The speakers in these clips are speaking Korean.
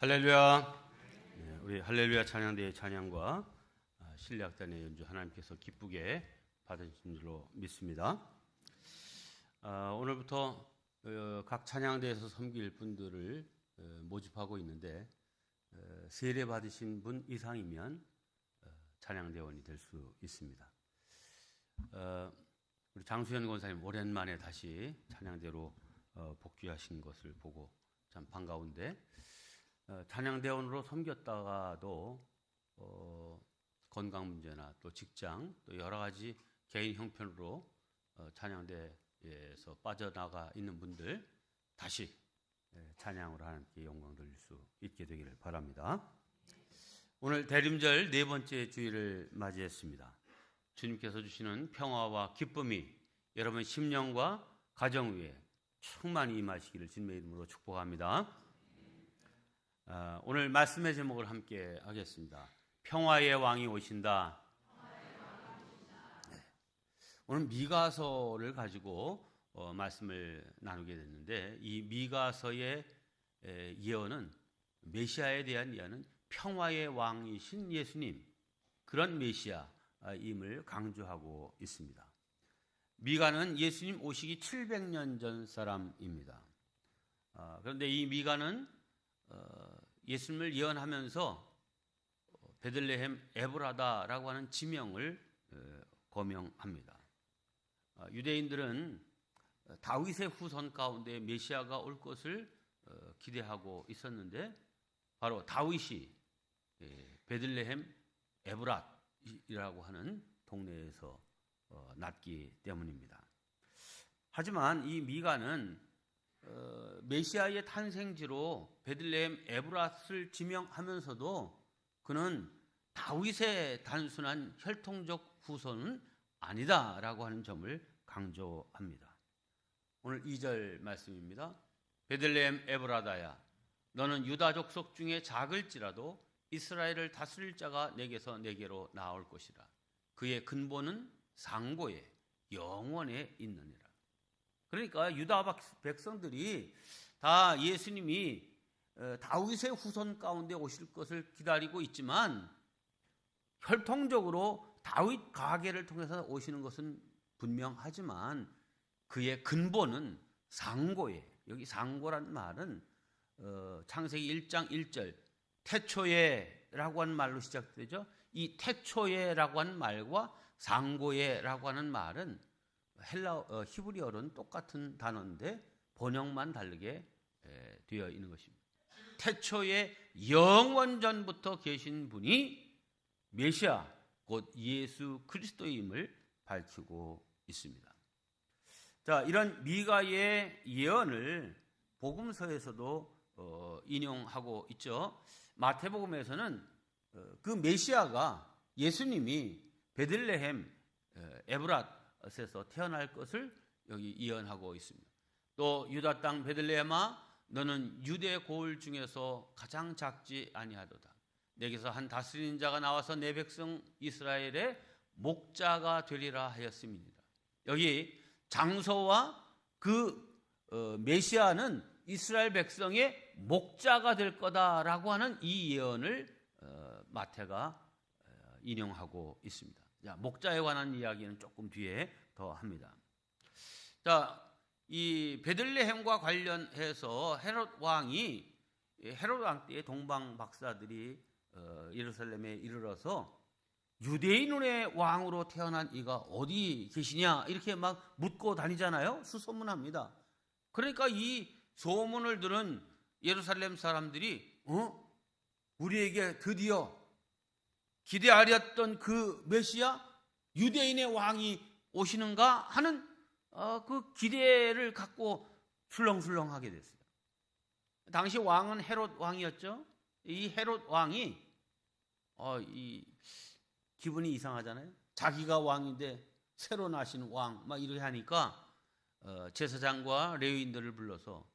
할렐루야. 우리 할렐루야 찬양대의 찬양과 신뢰악단의 연주 하나님께서 기쁘게 받으신 줄로 믿습니다. 오늘부터 각 찬양대에서 섬길 분들을 모집하고 있는데 세례 받으신 분 이상이면 찬양대원이 될 수 있습니다. 우리 장수현 권사님 오랜만에 다시 찬양대로 복귀하신 것을 보고 참 반가운데, 찬양대원으로 섬겼다가도 건강 문제나 또 직장 또 여러 가지 개인 형편으로 찬양대에서 빠져나가 있는 분들 다시 찬양으로 하나님께 영광 돌릴 수 있게 되기를 바랍니다. 오늘 대림절 네 번째 주일을 맞이했습니다. 주님께서 주시는 평화와 기쁨이 여러분 심령과 가정 위에 충만히 임하시기를 주님의 이름으로 축복합니다. 오늘 말씀의 제목을 함께 하겠습니다. 평화의 왕이 오신다. 오늘 미가서를 가지고 말씀을 나누게 됐는데, 이 미가서의 예언은, 메시아에 대한 예언은 평화의 왕이신 예수님, 그런 메시아임을 강조하고 있습니다. 미가는 예수님 오시기 700년 전 사람입니다. 그런데 이 미가는 예수님을 예언하면서 베들레헴 에브라다라고 하는 지명을 거명합니다. 유대인들은 다윗의 후손 가운데 메시아가 올 것을 기대하고 있었는데, 바로 다윗이 베들레헴 에브랏이라고 하는 동네에서 났기 때문입니다. 하지만 이 미가는 메시아의 탄생지로 베들레헴 에브랏을 지명하면서도 그는 다윗의 단순한 혈통적 후손은 아니다라고 하는 점을 강조합니다. 오늘 2절 말씀입니다. 베들레헴 에브라다야, 너는 유다 족속 중에 작을지라도 이스라엘을 다스릴 자가 내게서 내게로 나올 것이라. 그의 근본은 상고에 영원에 있느니라. 그러니까 유다 백성들이 다 예수님이 다윗의 후손 가운데 오실 것을 기다리고 있지만, 혈통적으로 다윗 가계를 통해서 오시는 것은 분명하지만 그의 근본은 상고에, 여기 상고란 말은 창세기 1장 1절 태초에라고 하는 말로 시작되죠. 이 태초에라고 하는 말과 상고에라고 하는 말은 히브리어로는 똑같은 단어인데 번역만 다르게 되어 있는 것입니다. 태초에 영원 전부터 계신 분이 메시아 곧 예수 그리스도임을 밝히고 있습니다. 자, 이런 미가의 예언을 복음서에서도 인용하고 있죠. 마태복음에서는 그 메시아가, 예수님이 베들레헴 에브랏에서 태어날 것을 여기 예언하고 있습니다. 또 유다 땅 베들레헴아, 너는 유대 고을 중에서 가장 작지 아니하도다. 내게서 한 다스리는 자가 나와서 내 백성 이스라엘의 목자가 되리라 하였습니다. 여기 장소와 그 메시아는 이스라엘 백성의 목자가 될 거다라고 하는 이 예언을 마태가 인용하고 있습니다. 자, 목자에 관한 이야기는 조금 뒤에 더 합니다. 자, 이 베들레헴과 관련해서 헤롯 왕 때의 동방 박사들이 예루살렘에 이르러서 유대인의 왕으로 태어난 이가 어디 계시냐 이렇게 막 묻고 다니잖아요. 수소문합니다. 그러니까 이 소문을 들은 예루살렘 사람들이 우리에게 드디어 기대하렸던 그 메시아, 유대인의 왕이 오시는가 하는 그 기대를 갖고 술렁술렁하게 됐어요. 당시 왕은 헤롯 왕이었죠. 이 헤롯 왕이 이 기분이 이상하잖아요. 자기가 왕인데 새로 나신 왕 막 이렇게 하니까 제사장과 레위인들을 불러서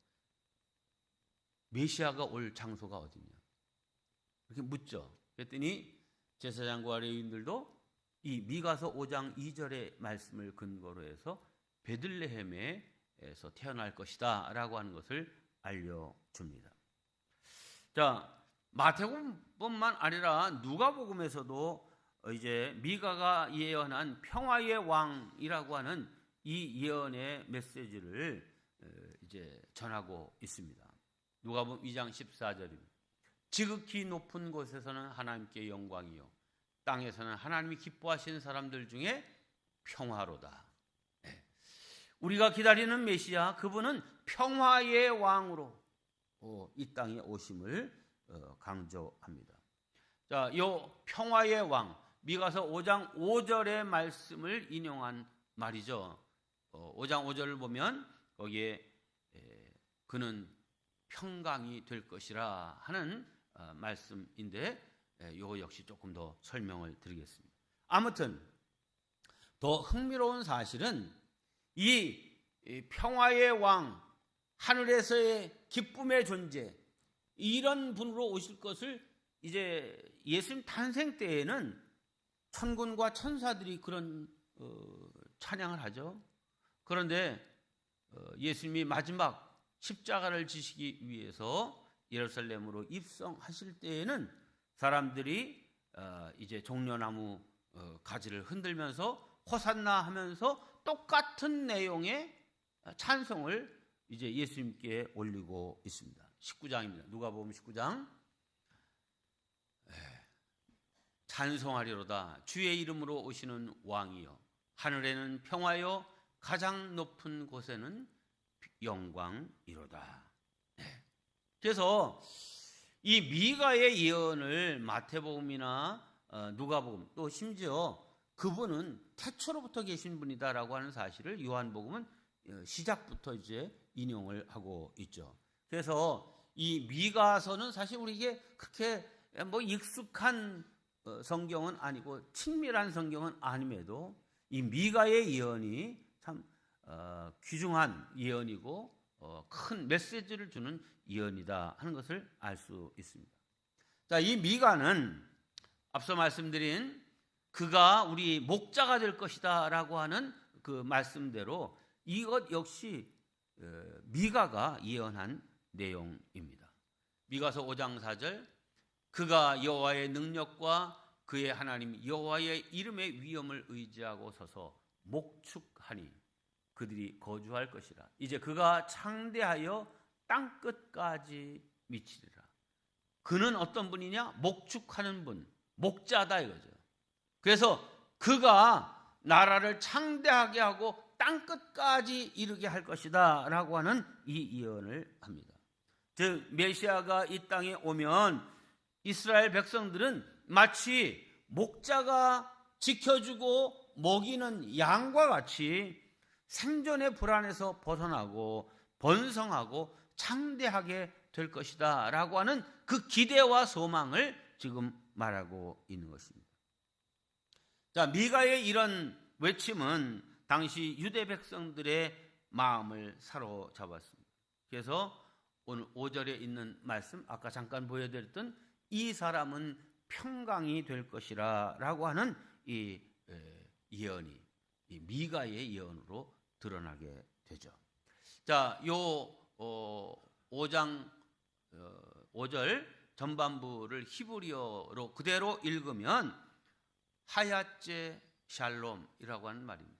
메시아가 올 장소가 어디냐 이렇게 묻죠. 그랬더니 제사장과 레위인들도 이 미가서 5장 2절의 말씀을 근거로 해서 베들레헴에서 태어날 것이다 라고 하는 것을 알려줍니다. 자, 마태복음뿐만 아니라 누가복음에서도 이제 미가가 예언한 평화의 왕이라고 하는 이 예언의 메시지를 이제 전하고 있습니다. 누가복음 2장 14절입니다. 지극히 높은 곳에서는 하나님께 영광이요 땅에서는 하나님이 기뻐하시는 사람들 중에 평화로다. 우리가 기다리는 메시아, 그분은 평화의 왕으로 이 땅에 오심을 강조합니다. 자, 요 평화의 왕, 미가서 5장 5절의 말씀을 인용한 말이죠. 5장 5절을 보면 거기에 그는 평강이 될 것이라 하는 말씀인데, 이거 역시 조금 더 설명을 드리겠습니다. 아무튼 더 흥미로운 사실은 이 평화의 왕, 하늘에서의 기쁨의 존재, 이런 분으로 오실 것을 이제 예수님 탄생 때에는 천군과 천사들이 그런 찬양을 하죠. 그런데 예수님이 마지막 십자가를 지시기 위해서 예루살렘으로 입성하실 때에는 사람들이 이제 종려나무 가지를 흔들면서 호산나 하면서 똑같은 내용의 찬송을 이제 예수님께 올리고 있습니다. 19장입니다. 누가복음 19장. 찬송하리로다 주의 이름으로 오시는 왕이여, 하늘에는 평화여, 가장 높은 곳에는 영광이로다. 그래서 이 미가의 예언을 마태복음이나 누가복음, 또 심지어 그분은 태초로부터 계신 분이다라고 하는 사실을 요한복음은 시작부터 이제 인용을 하고 있죠. 그래서 이 미가서는 사실 우리에게 그렇게 뭐 익숙한 성경은 아니고 친밀한 성경은 아님에도 이 미가의 예언이 참 귀중한 예언이고 큰 메시지를 주는 예언이다 하는 것을 알 수 있습니다. 자, 이 미가는 앞서 말씀드린 그가 우리 목자가 될 것이다 라고 하는 그 말씀대로 이것 역시 미가가 예언한 내용입니다. 미가서 5장 4절, 그가 여호와의 능력과 그의 하나님 여호와의 이름의 위엄을 의지하고 서서 목축하니 그들이 거주할 것이라. 이제 그가 창대하여 땅끝까지 미치리라. 그는 어떤 분이냐? 목축하는 분, 목자다 이거죠. 그래서 그가 나라를 창대하게 하고 땅끝까지 이르게 할 것이다 라고 하는 이 예언을 합니다. 즉 메시아가 이 땅에 오면 이스라엘 백성들은 마치 목자가 지켜주고 먹이는 양과 같이 생존의 불안에서 벗어나고 번성하고 창대하게 될 것이다 라고 하는 그 기대와 소망을 지금 말하고 있는 것입니다. 자, 미가의 이런 외침은 당시 유대 백성들의 마음을 사로잡았습니다. 그래서 오늘 5절에 있는 말씀, 아까 잠깐 보여드렸던 이 사람은 평강이 될 것이라 라고 하는 이 예언이 이 미가의 예언으로 드러나게 되죠. 자, 요 5장 5절 전반부를 히브리어로 그대로 읽으면 하얏제 샬롬이라고 하는 말입니다.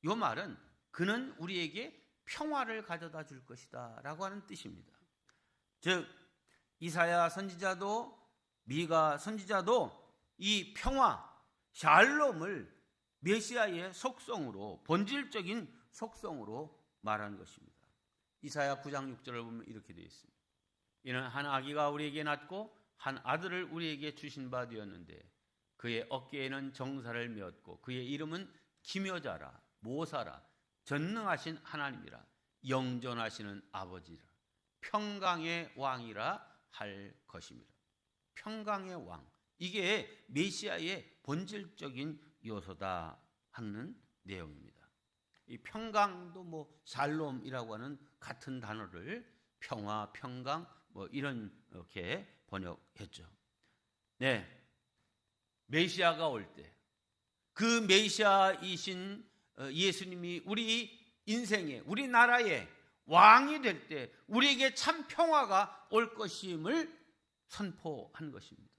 이 말은 그는 우리에게 평화를 가져다 줄 것이다 라고 하는 뜻입니다. 즉 이사야 선지자도 미가 선지자도 이 평화 샬롬을 메시아의 속성으로, 본질적인 속성으로 말하는 것입니다. 이사야 9장 6절을 보면 이렇게 되어 있습니다. 이는 한 아기가 우리에게 낳고 한 아들을 우리에게 주신 바 되었는데 그의 어깨에는 정사를 메었고 그의 이름은 기묘자라, 모사라, 전능하신 하나님이라, 영존하시는 아버지라, 평강의 왕이라 할 것입니다. 평강의 왕, 이게 메시아의 본질적인 요소다 하는 내용입니다. 이 평강도 뭐 샬롬이라고 하는 같은 단어를 평화, 평강 뭐 이렇게 번역했죠. 네, 메시아가 올 때 그 메시아이신 예수님이 우리 인생에, 우리 나라의 왕이 될 때 우리에게 참 평화가 올 것임을 선포한 것입니다.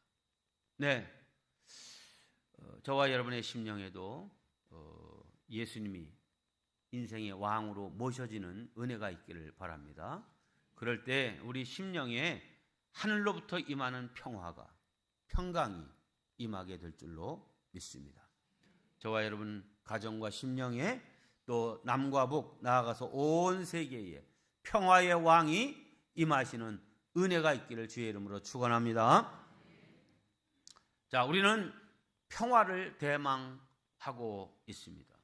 네, 저와 여러분의 심령에도 예수님이 인생의 왕으로 모셔지는 은혜가 있기를 바랍니다. 그럴 때 우리 심령에 하늘로부터 임하는 평화가, 평강이 임하게 될 줄로 믿습니다. 저와 여러분 가정과 심령에 또 남과 북 나아가서 온 세계에 평화의 왕이 임하시는 은혜가 있기를 주의 이름으로 축원합니다. 자, 우리는 평화를 대망하고 있습니다.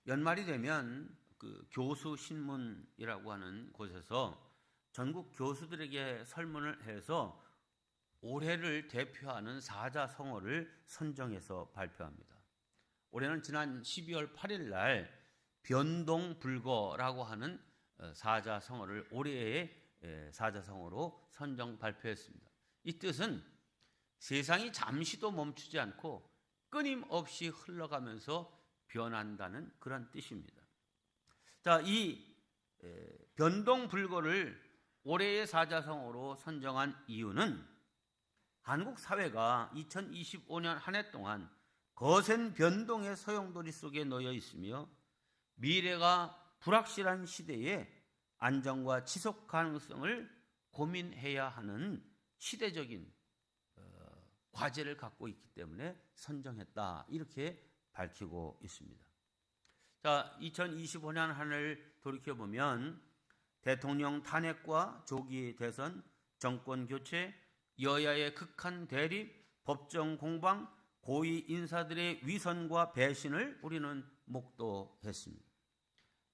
연말이 되면 그 교수 신문이라고 하는 곳에서 전국 교수들에게 설문을 해서 올해를 대표하는 사자성어를 선정해서 발표합니다. 올해는 지난 12월 8일 날 변동불거라고 하는 사자성어를 올해의 사자성어로 선정 발표했습니다. 이 뜻은 세상이 잠시도 멈추지 않고 끊임없이 흘러가면서 변한다는 그런 뜻입니다. 자, 이 변동불거를 올해의 사자성어로 선정한 이유는 한국 사회가 2025년 한 해 동안 거센 변동의 소용돌이 속에 놓여 있으며 미래가 불확실한 시대에 안정과 지속 가능성을 고민해야 하는 시대적인 과제를 갖고 있기 때문에 선정했다, 이렇게 밝히고 있습니다. 자, 2025년 한 해를 돌이켜보면 대통령 탄핵과 조기 대선, 정권 교체, 여야의 극한 대립, 법정 공방, 고위 인사들의 위선과 배신을 우리는 목도했습니다.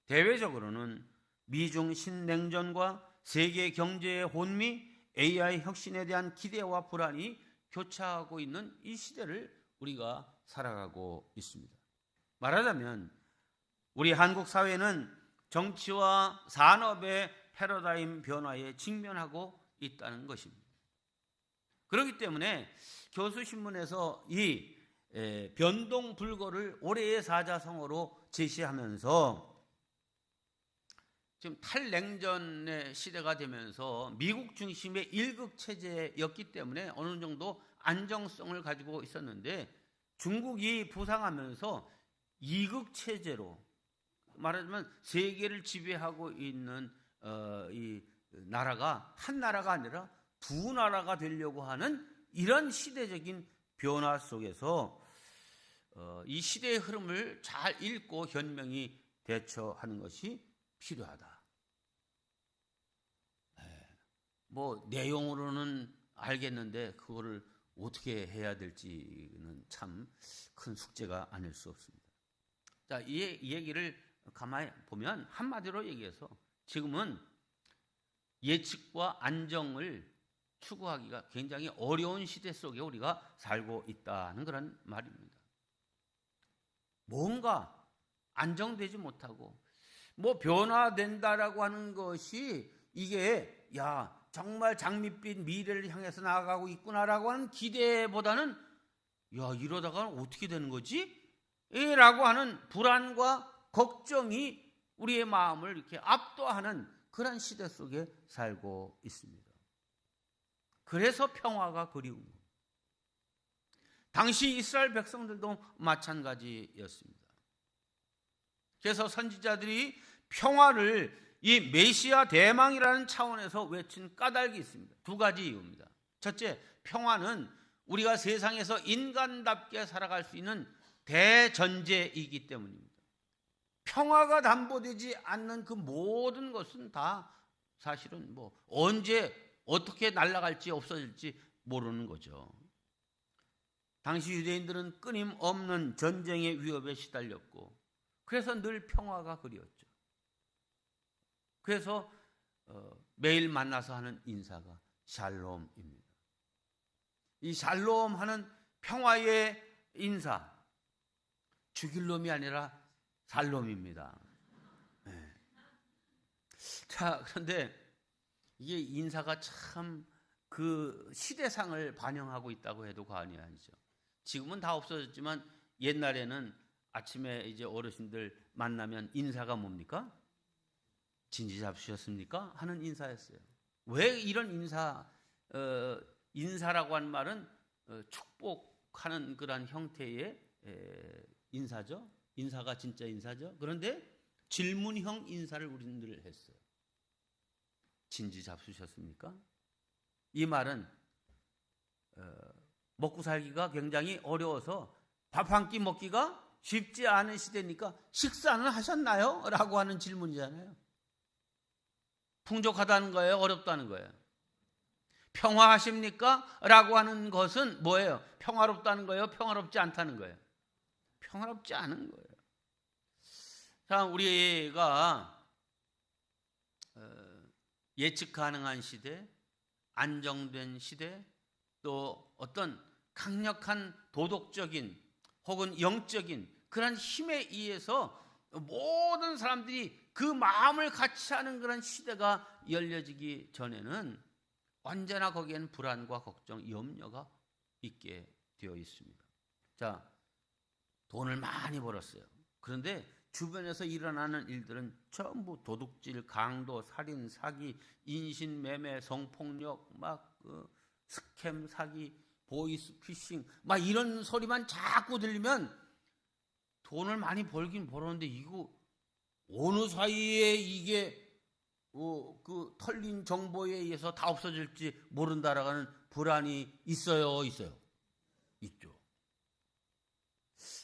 대외적으로는 미중 신냉전과 세계 경제의 혼미, AI 혁신에 대한 기대와 불안이 교차하고 있는 이 시대를 우리가 살아가고 있습니다. 말하자면 우리 한국 사회는 정치와 산업의 패러다임 변화에 직면하고 있다는 것입니다. 그렇기 때문에 교수신문에서 이 변동불거를 올해의 사자성어로 제시하면서 지금 탈냉전의 시대가 되면서 미국 중심의 일극 체제였기 때문에 어느 정도 안정성을 가지고 있었는데 중국이 부상하면서 이극 체제로, 말하자면 세계를 지배하고 있는 이 나라가 한 나라가 아니라 두 나라가 되려고 하는 이런 시대적인 변화 속에서 이 시대의 흐름을 잘 읽고 현명히 대처하는 것이 필요하다. 뭐 내용으로는 알겠는데 그거를 어떻게 해야 될지는 참 큰 숙제가 아닐 수 없습니다. 자, 이 얘기를 가만히 보면 한마디로 얘기해서 지금은 예측과 안정을 추구하기가 굉장히 어려운 시대 속에 우리가 살고 있다는 그런 말입니다. 뭔가 안정되지 못하고 뭐 변화된다라고 하는 것이 이게 정말 장밋빛 미래를 향해서 나아가고 있구나라고 하는 기대보다는 이러다가 어떻게 되는 거지? 라고 하는 불안과 걱정이 우리의 마음을 이렇게 압도하는 그런 시대 속에 살고 있습니다. 그래서 평화가 그리운 것. 당시 이스라엘 백성들도 마찬가지였습니다. 그래서 선지자들이 평화를 이 메시아 대망이라는 차원에서 외친 까닭이 있습니다. 두 가지 이유입니다. 첫째, 평화는 우리가 세상에서 인간답게 살아갈 수 있는 대전제이기 때문입니다. 평화가 담보되지 않는 그 모든 것은 다 사실은 뭐 언제 어떻게 날아갈지 없어질지 모르는 거죠. 당시 유대인들은 끊임없는 전쟁의 위협에 시달렸고 그래서 늘 평화가 그리웠죠. 그래서 매일 만나서 하는 인사가 샬롬입니다. 이 샬롬 하는 평화의 인사, 죽일 놈이 아니라 살롬입니다. 네. 자, 그런데 이게 인사가 참 그 시대상을 반영하고 있다고 해도 과언이 아니죠. 지금은 다 없어졌지만 옛날에는 아침에 이제 어르신들 만나면 인사가 뭡니까? 진지 잡수셨습니까? 하는 인사였어요. 왜 이런 인사 인사라고 하는 말은 축복하는 그런 형태의 인사죠. 인사가 진짜 인사죠. 그런데 질문형 인사를 우리는 늘 했어요. 진지 잡수셨습니까? 이 말은 먹고 살기가 굉장히 어려워서 밥 한 끼 먹기가 쉽지 않은 시대니까 식사는 하셨나요? 라고 하는 질문이잖아요. 풍족하다는 거예요? 어렵다는 거예요? 평화하십니까? 라고 하는 것은 뭐예요? 평화롭다는 거예요? 평화롭지 않다는 거예요? 평화롭지 않은 거예요. 자, 우리가 예측 가능한 시대, 안정된 시대, 또 어떤 강력한 도덕적인 혹은 영적인 그런 힘에 의해서 모든 사람들이 그 마음을 같이 하는 그런 시대가 열려지기 전에는 언제나 거기에는 불안과 걱정, 염려가 있게 되어 있습니다. 자, 돈을 많이 벌었어요. 그런데 주변에서 일어나는 일들은 전부 도둑질, 강도, 살인, 사기, 인신매매, 성폭력, 스캠, 사기, 보이스피싱, 이런 소리만 자꾸 들리면 돈을 많이 벌긴 벌었는데 이거 어느 사이에 이게 그 털린 정보에 의해서 다 없어질지 모른다라는 불안이 있어요, 있죠.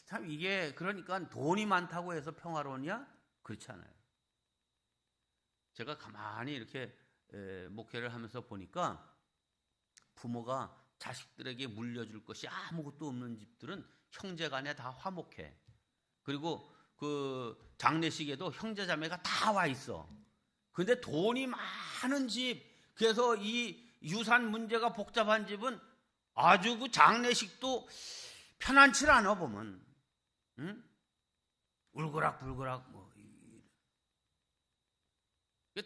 참 이게 그러니까 돈이 많다고 해서 평화로우냐? 그렇지 않아요. 제가 가만히 이렇게 목회를 하면서 보니까 부모가 자식들에게 물려줄 것이 아무것도 없는 집들은 형제간에 다 화목해. 그리고 그 장례식에도 형제자매가 다 와 있어. 근데 돈이 많은 집, 그래서 이 유산 문제가 복잡한 집은 아주 그 장례식도 편안치 않아 보면, 응? 울그락불그락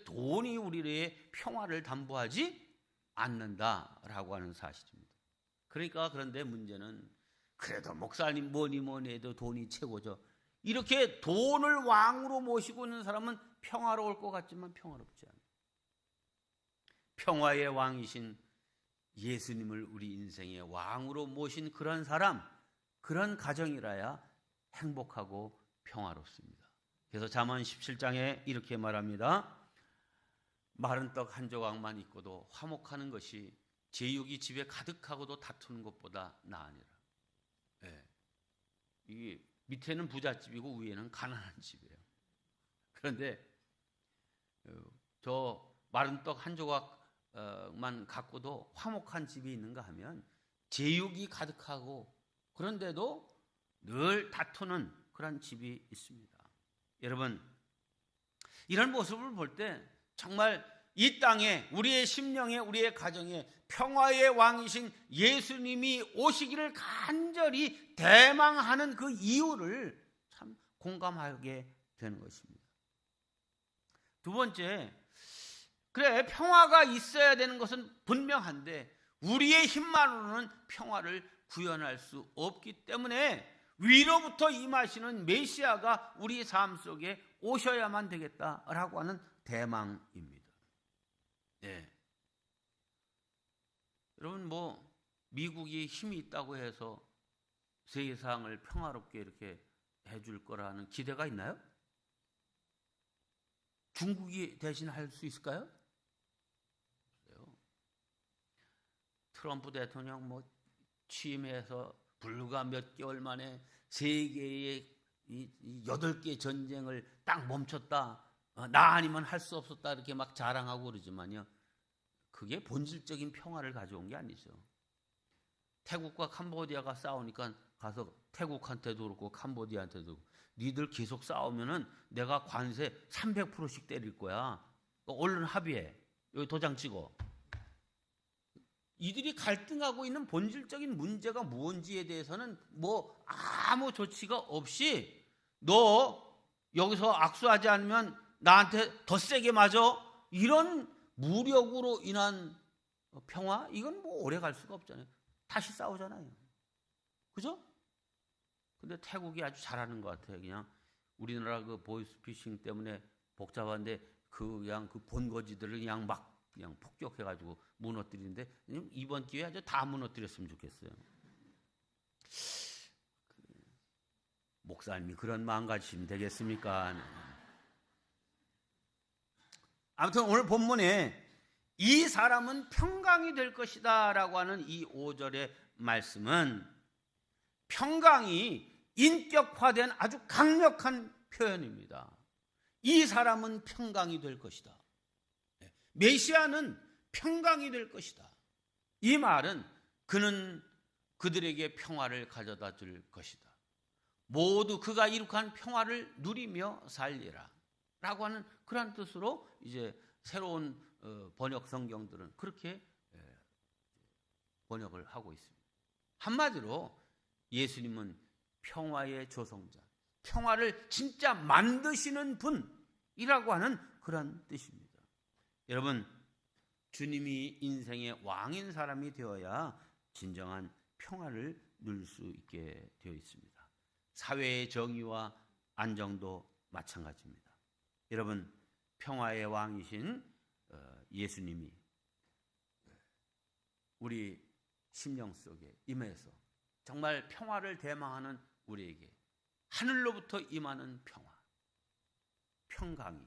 돈이 우리의 평화를 담보하지 않는다라고 하는 사실입니다. 그러니까 그런데 문제는 그래도 목사님 뭐니 해도 돈이 최고죠. 이렇게 돈을 왕으로 모시고 있는 사람은 평화로울 것 같지만 평화롭지 않아요. 평화의 왕이신 예수님을 우리 인생의 왕으로 모신 그런 사람, 그런 가정이라야 행복하고 평화롭습니다. 그래서 잠언 17장에 이렇게 말합니다. 마른 떡 한 조각만 있고도 화목하는 것이 제육이 집에 가득하고도 다투는 것보다 나으니라. 이게 밑에는 부잣집이고 위에는 가난한 집이에요. 그런데 저 마른 떡 한 조각만 갖고도 화목한 집이 있는가 하면 제육이 가득하고 그런데도 늘 다투는 그런 집이 있습니다. 여러분, 이런 모습을 볼 때 정말 이 땅에 우리의 심령에 우리의 가정에 평화의 왕이신 예수님이 오시기를 간절히 대망하는 그 이유를 참 공감하게 되는 것입니다. 두 번째, 그래 평화가 있어야 되는 것은 분명한데 우리의 힘만으로는 평화를 구현할 수 없기 때문에 위로부터 임하시는 메시아가 우리 삶 속에 오셔야만 되겠다라고 하는 대망입니다. 여러분 미국이 힘이 있다고 해서 세상을 평화롭게 이렇게 해줄 거라는 기대가 있나요? 중국이 대신할 수 있을까요? 트럼프 대통령 취임해서 불과 몇 개월 만에 세계의 8개 전쟁을 딱 멈췄다. 나 아니면 할 수 없었다. 이렇게 막 자랑하고 그러지만요. 그게 본질적인 평화를 가져온 게 아니죠. 태국과 캄보디아가 싸우니까 가서 태국한테도 그렇고 캄보디아한테도 그렇고 니들 계속 싸우면은 내가 관세 300%씩 때릴 거야. 얼른 합의해. 여기 도장 찍어. 이들이 갈등하고 있는 본질적인 문제가 무엇인지에 대해서는 아무 조치가 없이 너 여기서 악수하지 않으면 나한테 더 세게 맞아. 이런 무력으로 인한 평화? 이건 오래 갈 수가 없잖아요. 다시 싸우잖아요. 그죠? 근데 태국이 아주 잘하는 것 같아요. 그냥 우리나라 그 보이스피싱 때문에 복잡한데 그냥 그 본거지들을 그냥 막 그냥 폭격해가지고 무너뜨리는데 이번 기회에 아주 다 무너뜨렸으면 좋겠어요. 목사님이 그런 마음 가지시면 되겠습니까? 아무튼 오늘 본문에 이 사람은 평강이 될 것이다 라고 하는 이 5절의 말씀은 평강이 인격화된 아주 강력한 표현입니다. 이 사람은 평강이 될 것이다. 메시아는 평강이 될 것이다. 이 말은 그는 그들에게 평화를 가져다 줄 것이다. 모두 그가 이룩한 평화를 누리며 살리라 라고 하는 그런 뜻으로 이제 새로운 번역 성경들은 그렇게 번역을 하고 있습니다. 한마디로 예수님은 평화의 조성자, 평화를 진짜 만드시는 분이라고 하는 그런 뜻입니다. 여러분, 주님이 인생의 왕인 사람이 되어야 진정한 평화를 누릴 수 있게 되어 있습니다. 사회의 정의와 안정도 마찬가지입니다. 여러분, 평화의 왕이신 예수님이 우리 심령 속에 임해서 정말 평화를 대망하는 우리에게 하늘로부터 임하는 평화, 평강이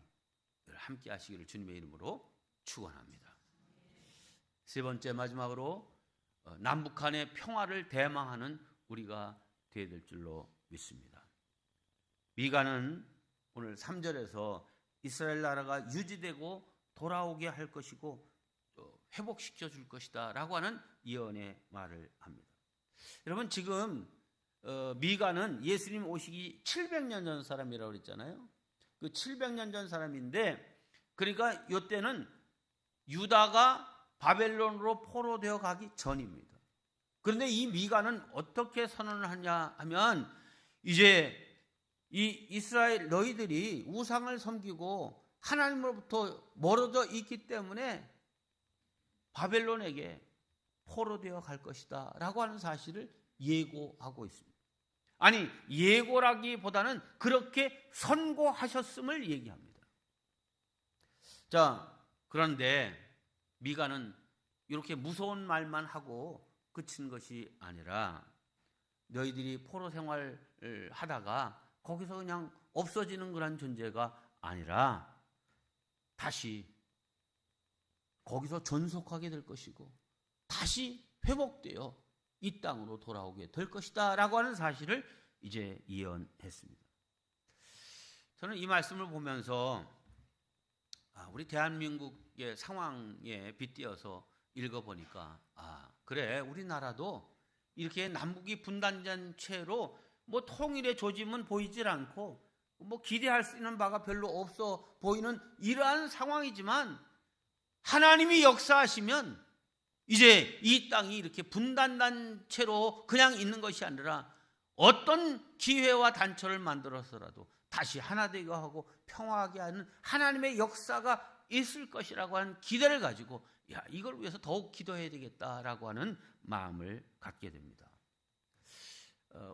함께 하시기를 주님의 이름으로 축원합니다. 세 번째 마지막으로 남북한의 평화를 대망하는 우리가 되어야 될 줄로 믿습니다. 미가는 오늘 3절에서 이스라엘 나라가 유지되고 돌아오게 할 것이고 회복시켜 줄 것이다 라고 하는 예언의 말을 합니다. 여러분, 지금 미가는 예수님 오시기 700년 전 사람이라고 그랬잖아요. 그 700년 전 사람인데, 그러니까 이때는 유다가 바벨론으로 포로되어 가기 전입니다. 그런데 이 미가는 어떻게 선언을 하냐 하면, 이제 이 이스라엘 너희들이 우상을 섬기고 하나님으로부터 멀어져 있기 때문에 바벨론에게 포로되어 갈 것이다 라고 하는 사실을 예고하고 있습니다. 아니, 예고라기보다는 그렇게 선고하셨음을 얘기합니다. 자, 그런데 미가는 이렇게 무서운 말만 하고 그친 것이 아니라 너희들이 포로 생활을 하다가 거기서 그냥 없어지는 그런 존재가 아니라 다시 거기서 존속하게 될 것이고 다시 회복되어 이 땅으로 돌아오게 될 것이다 라고 하는 사실을 이제 예언했습니다. 저는 이 말씀을 보면서 우리 대한민국의 상황에 빗대어서 읽어보니까 그래, 우리나라도 이렇게 남북이 분단된 채로 뭐 통일의 조짐은 보이질 않고 뭐 기대할 수 있는 바가 별로 없어 보이는 이러한 상황이지만 하나님이 역사하시면 이제 이 땅이 이렇게 분단된 채로 그냥 있는 것이 아니라 어떤 기회와 단초를 만들어서라도 다시 하나 되게 하고 평화하게 하는 하나님의 역사가 있을 것이라고 하는 기대를 가지고 이걸 위해서 더욱 기도해야 되겠다라고 하는 마음을 갖게 됩니다.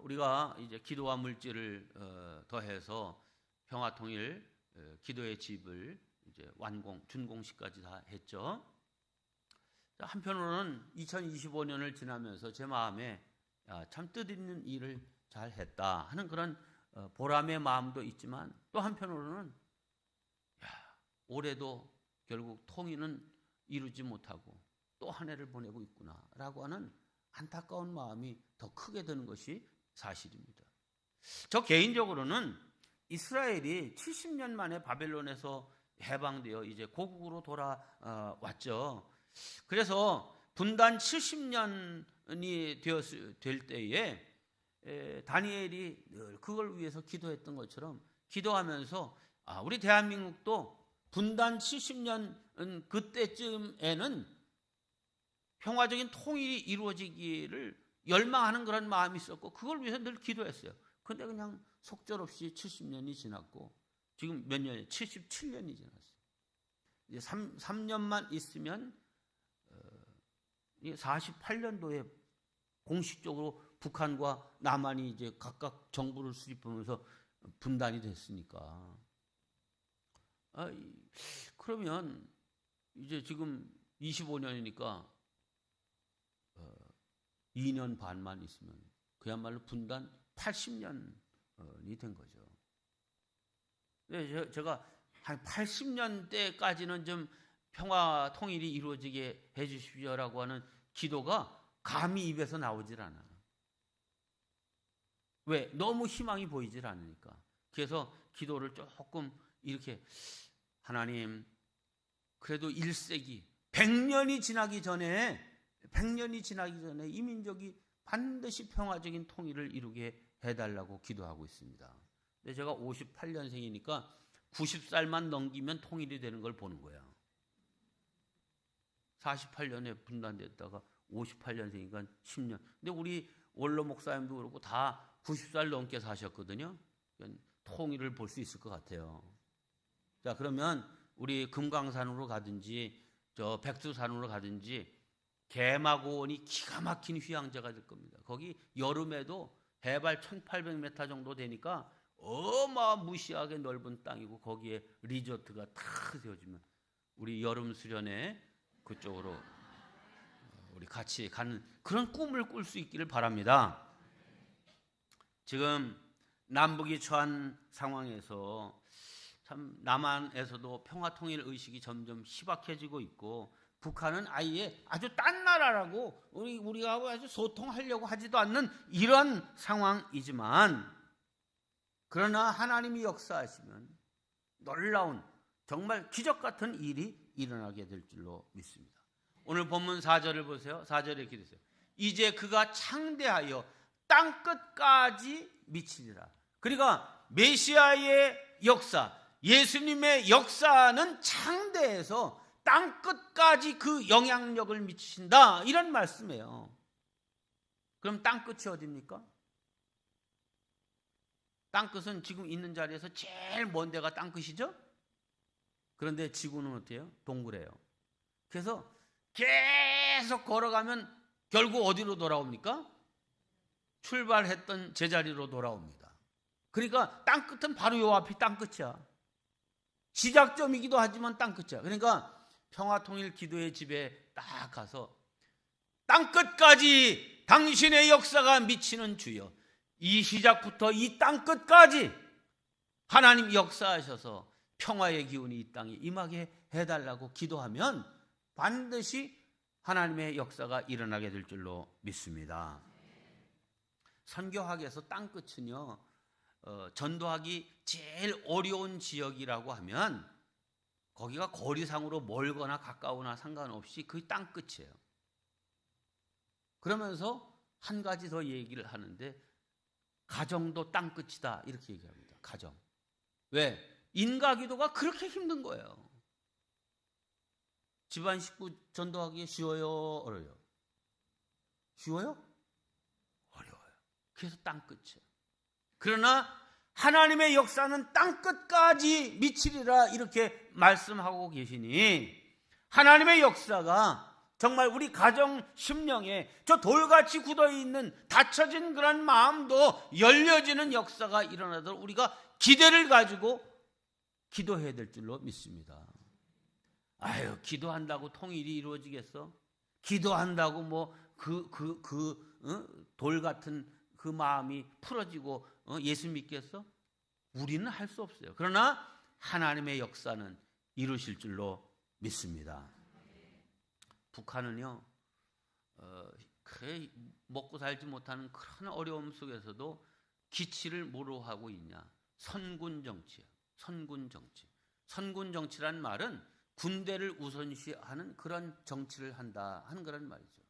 우리가 이제 기도와 물질을 더해서 평화통일 기도의 집을 이제 준공식까지 다 했죠. 한편으로는 2025년을 지나면서 제 마음에 참 뜻있는 일을 잘 했다 하는 그런 보람의 마음도 있지만, 또 한편으로는 올해도 결국 통일은 이루지 못하고 또 한 해를 보내고 있구나라고 하는 안타까운 마음이 더 크게 드는 것이 사실입니다. 저 개인적으로는 이스라엘이 70년 만에 바벨론에서 해방되어 이제 고국으로 돌아왔죠. 그래서 분단 70년이 될 때에 다니엘이 늘 그걸 위해서 기도했던 것처럼 기도하면서 우리 대한민국도 분단 70년 그때쯤에는 평화적인 통일이 이루어지기를 열망하는 그런 마음이 있었고 그걸 위해서 늘 기도했어요. 그런데 그냥 속절없이 70년이 지났고 지금 몇 년이에요? 77년이 지났어요. 이제 3년만 있으면 48년도에 공식적으로 북한과 남한이 이제 각각 정부를 수립하면서 분단이 됐으니까. 그러면 이제 지금 25년이니까 2년 반만 있으면 그야말로 분단 80년이 된 거죠. 제가 한 80년대까지는 좀 평화 통일이 이루어지게 해 주십시오라고 하는 기도가 감히 입에서 나오질 않아. 왜? 너무 희망이 보이질 않으니까. 그래서 기도를 조금 이렇게, 하나님 그래도 1세기 100년이 지나기 전에 이 민족이 반드시 평화적인 통일을 이루게 해달라고 기도하고 있습니다. 근데 제가 58년생이니까 90살만 넘기면 통일이 되는 걸 보는 거야. 48년에 분단됐다가 58년생이니까 10년. 근데 우리 원로 목사님도 그렇고 다 90살 넘게 사셨거든요. 통일을 볼 수 있을 것 같아요. 자, 그러면 우리 금강산으로 가든지 저 백두산으로 가든지 개마고원이 기가 막힌 휴양지가 될 겁니다. 거기 여름에도 해발 1800m 정도 되니까 어마무시하게 넓은 땅이고 거기에 리조트가 탁 세워지면 우리 여름 수련회 그쪽으로 우리 같이 가는 그런 꿈을 꿀 수 있기를 바랍니다. 지금 남북이 처한 상황에서 참 남한에서도 평화통일 의식이 점점 희박해지고 있고 북한은 아예 아주 딴 나라라고 우리가 아주 소통하려고 하지도 않는 이런 상황이지만, 그러나 하나님이 역사하시면 놀라운 정말 기적 같은 일이 일어나게 될 줄로 믿습니다. 오늘 본문 4절을 보세요. 4절에 이렇게 되세요. 이제 그가 창대하여 땅끝까지 미치리라. 그러니까 메시아의 역사, 예수님의 역사는 창대해서 땅끝까지 그 영향력을 미치신다, 이런 말씀이에요. 그럼 땅끝이 어디입니까? 땅끝은 지금 있는 자리에서 제일 먼 데가 땅끝이죠? 그런데 지구는 어때요? 동그래요. 그래서 계속 걸어가면 결국 어디로 돌아옵니까? 출발했던 제자리로 돌아옵니다. 그러니까 땅끝은 바로 요 앞이 땅끝이야. 시작점이기도 하지만 땅끝이야. 그러니까 평화통일 기도의 집에 딱 가서 땅끝까지 당신의 역사가 미치는 주여, 이 시작부터 이 땅끝까지 하나님 역사하셔서 평화의 기운이 이 땅에 임하게 해달라고 기도하면 반드시 하나님의 역사가 일어나게 될 줄로 믿습니다. 선교학에서 땅끝은요, 전도하기 제일 어려운 지역이라고 하면 거기가 거리상으로 멀거나 가까우나 상관없이 그 땅끝이에요. 그러면서 한 가지 더 얘기를 하는데, 가정도 땅끝이다, 이렇게 얘기합니다. 가정. 왜? 인가기도가 그렇게 힘든 거예요. 집안 식구 전도하기 쉬워요, 어려워요? 쉬워요? 어려워요. 그래서 땅끝이에요. 그러나 하나님의 역사는 땅끝까지 미치리라, 이렇게 말씀하고 계시니 하나님의 역사가 정말 우리 가정 심령에 저 돌같이 굳어있는 닫혀진 그런 마음도 열려지는 역사가 일어나도록 우리가 기대를 가지고 기도해야 될 줄로 믿습니다. 아유, 기도한다고 통일이 이루어지겠어? 기도한다고 뭐 돌 같은 그 마음이 풀어지고 예수 믿겠어? 우리는 할 수 없어요. 그러나 하나님의 역사는 이루실 줄로 믿습니다. 북한은요, 먹고 살지 못하는 그런 어려움 속에서도 기치를 뭐로 하고 있냐? 선군 정치예요. 선군 정치. 선군 정치란 말은 군대를 우선시하는 그런 정치를 한다 하는 그런 말이죠.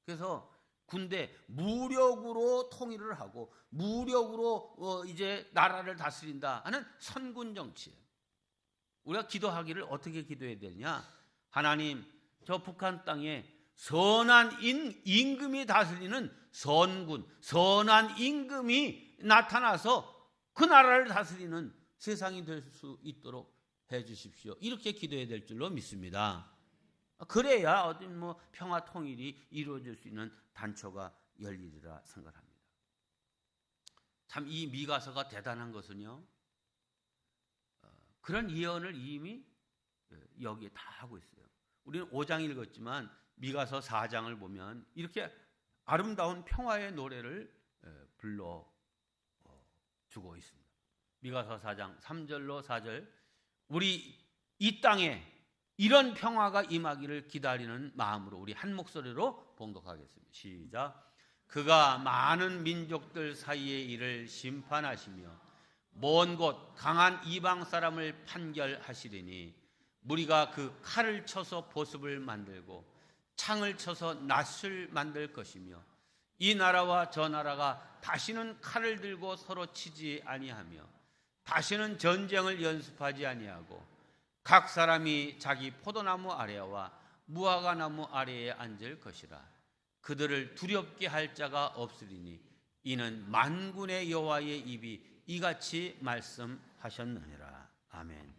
그래서 군대 무력으로 통일을 하고 무력으로 이제 나라를 다스린다 하는 선군 정치예요. 우리가 기도하기를 어떻게 기도해야 되냐? 하나님, 저 북한 땅에 선한 임금이 다스리는 선군, 선한 임금이 나타나서 그 나라를 다스리는 세상이 될 수 있도록 해 주십시오. 이렇게 기도해야 될 줄로 믿습니다. 그래야 어떤 뭐 평화 통일이 이루어질 수 있는 단초가 열리리라 생각합니다. 참 이 미가서가 대단한 것은요, 그런 예언을 이미 여기에 다 하고 있어요. 우리는 5장 읽었지만 미가서 4장을 보면 이렇게 아름다운 평화의 노래를 불러 주고 있습니다. 미가서 4장 3절로 4절, 우리 이 땅에 이런 평화가 임하기를 기다리는 마음으로 우리 한 목소리로 봉독하겠습니다. 시작. 그가 많은 민족들 사이의 일을 심판하시며 먼 곳 강한 이방 사람을 판결하시리니 무리가 그 칼을 쳐서 보습을 만들고 창을 쳐서 낫을 만들 것이며 이 나라와 저 나라가 다시는 칼을 들고 서로 치지 아니하며 다시는 전쟁을 연습하지 아니하고 각 사람이 자기 포도나무 아래와 무화과 나무 아래에 앉을 것이라. 그들을 두렵게 할 자가 없으리니 이는 만군의 여호와의 입이 이같이 말씀하셨느니라. 아멘.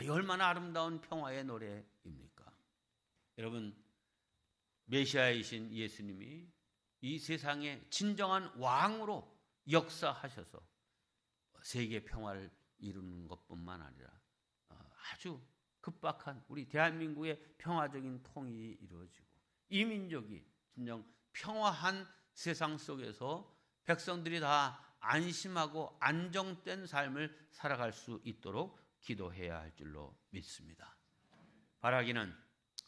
얼마나 아름다운 평화의 노래입니까? 여러분, 메시아이신 예수님이 이 세상에 진정한 왕으로 역사하셔서 세계 평화를 이루는 것뿐만 아니라 아주 급박한 우리 대한민국의 평화적인 통일이 이루어지고 이 민족이 진정 평화한 세상 속에서 백성들이 다 안심하고 안정된 삶을 살아갈 수 있도록 기도해야 할 줄로 믿습니다. 바라기는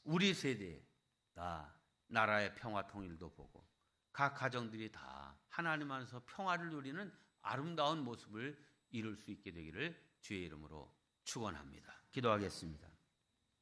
우리 세대에 다 나라의 평화 통일도 보고 각 가정들이 다 하나님 안에서 평화를 누리는 아름다운 모습을 이룰 수 있게 되기를 주의 이름으로 축원합니다. 기도하겠습니다.